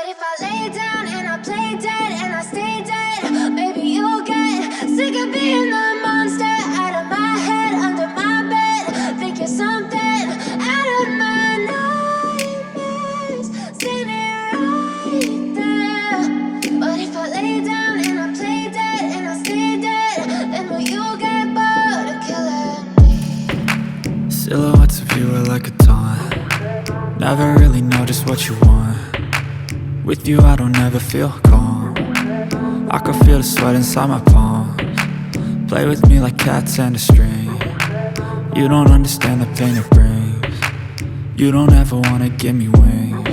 if I lay down and I play dead and I stay dead, maybe you'll get sick of being the monster out of my head, under my bed. Think you're something out of my nightmares, standing right there. But if I lay down and I play dead and I stay dead, then will you get bored of killing me? Silhouettes of you are like a taunt. Never really know just what you want. With you I don't ever feel calm. I can feel the sweat inside my palms. Play with me like cats and a string. You don't understand the pain it brings. You don't ever wanna give me wings.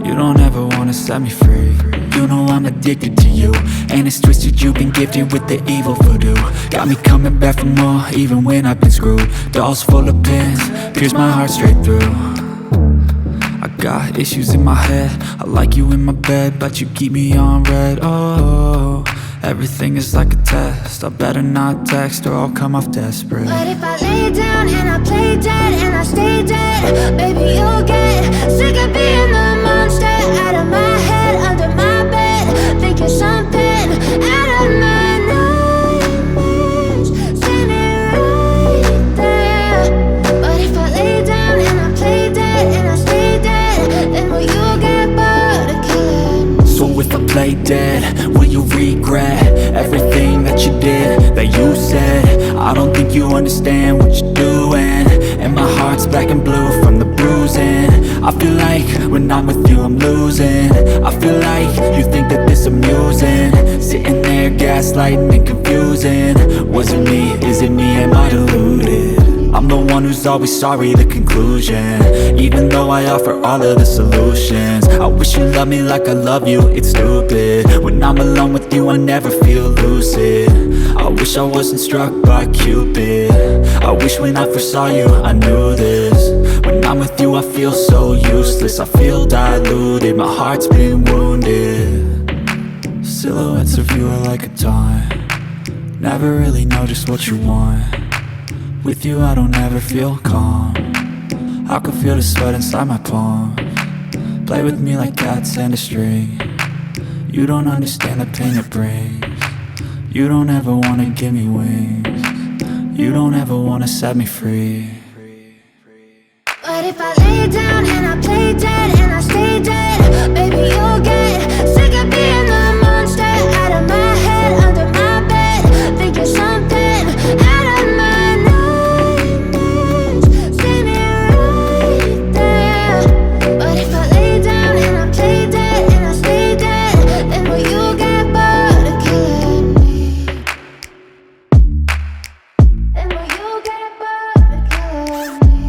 You don't ever wanna set me free. You know I'm addicted to you, and it's twisted, you've been gifted with the evil voodoo. Got me coming back for more, even when I've been screwed. Dolls full of pins, pierce my heart straight through. I got issues in my head, I like you in my bed, but you keep me on red. Oh, everything is like a test. I better not text or I'll come off desperate. But if I lay down and I play dead and I stay dead, baby you'll get sick of being the monster out of my head, under my bed. Think you're something out of my nightmares, standing right there. But if I lay down and I play dead and I stay dead, then will you get bored of killing me? So if I play dead, will you regret everything that you did, that you said? I don't think you understand what you're doing, and my heart's black and blue from the bruising. I feel like when I'm with you I'm losing. I feel like you think that this amusing, sitting there gaslighting and confusing. Was it me? Is it me? Am I deluded? I'm the one who's always sorry, the conclusion, even though I offer all of the solutions. I wish you loved me like I love you, it's stupid. When I'm alone with you I never feel lucid. I wish I wasn't struck by Cupid. I wish when I first saw you I knew this. When I'm with you I feel so useless, I feel diluted, my heart's been wounded. Silhouettes of you are like a taunt. Never really know just what you want. With you I don't ever feel calm. I can feel the sweat inside my palms. Play with me like cats and a string. You don't understand the pain it brings. You don't ever wanna give me wings. You don't ever wanna set me free. But if I lay down and I play dead and I stay dead, baby you'll get sick of being the monster out of my head, under my bed. Think you're something out of my nightmares, standing right there. But if I lay down and I play dead and I stay dead, then will you get bored of killing me? Then will you get bored of killing me?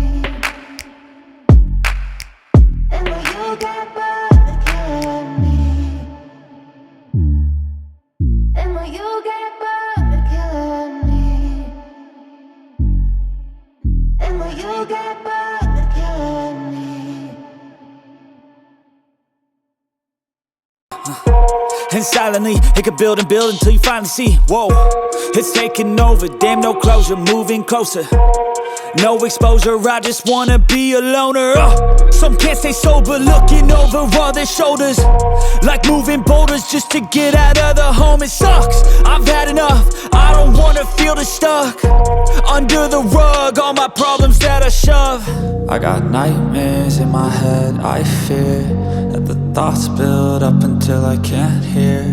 And will you get bored of killing me? And will you get bored of killing me? And will you get bored of killing me? And silently, it could build and build until you finally see, whoa, it's taking over, damn no closure, moving closer. No exposure, I just wanna be a loner. Some can't stay sober, looking over all their shoulders, like moving boulders just to get out of the home. It sucks, I've had enough, I don't wanna feel the stuck under the rug, all my problems that I shove. I got nightmares in my head, I fear that the thoughts build up until I can't hear,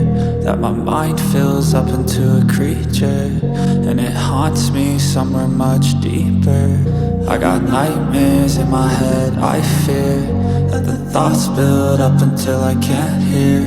that my mind fills up into a creature, and it haunts me somewhere much deeper. I got nightmares in my head, I fear that the thoughts build up until I can't hear,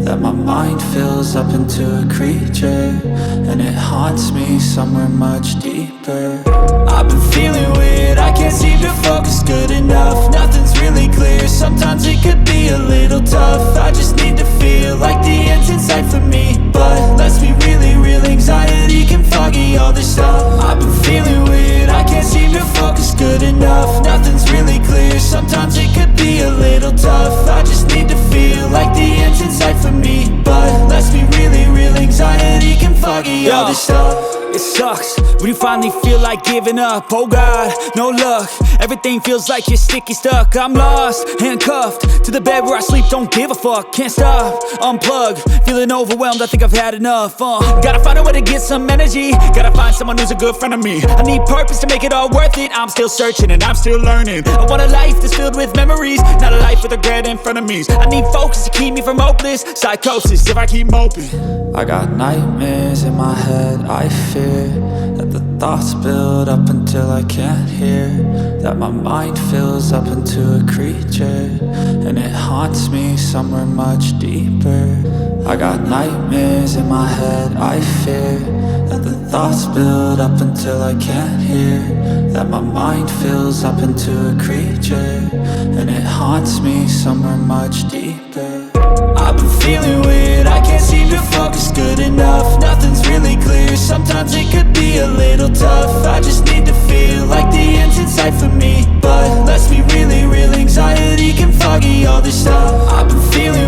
that my mind fills up into a creature, and it haunts me somewhere much deeper. I've been feeling weird, I can't seem to focus good enough. Nothing's really clear, sometimes it could be a little tough. I just need to feel like the end's in sight for me, but let's be really real, anxiety can foggy all this stuff. I've been feeling weird, I can't seem to focus good enough. Nothing's really clear, sometimes it could be a little tough. I just need to feel like the end's in sight for me, but let's be really real, anxiety can foggy all this stuff. It sucks, When you finally feel like giving up, oh God, no luck. Everything feels like you're sticky stuck. I'm lost, handcuffed to the bed where I sleep, don't give a fuck. Can't stop, unplug, feeling overwhelmed, I think I've had enough. Gotta find a way to get some energy. Gotta find someone who's a good friend of me. I need purpose to make it all worth it. I'm still searching and I'm still learning. I want a life that's filled with memories, not a life with regret and frenemies. I need focus to keep me from hopeless psychosis if I keep moping. I got nightmares in my head, I fear that the thoughts build up until I can't hear, that my mind fills up into a creature, and it haunts me somewhere much deeper. I got nightmares in my head, I fear that the thoughts build up until I can't hear, that my mind fills up into a creature, and it haunts me somewhere much deeper. I've been feeling weird, I can't seem to focus good enough. Nothing's really clear, sometimes it could be a little tough. I just need to feel like the end's in sight for me, but let's be really real, anxiety can foggy all this stuff. I've been feeling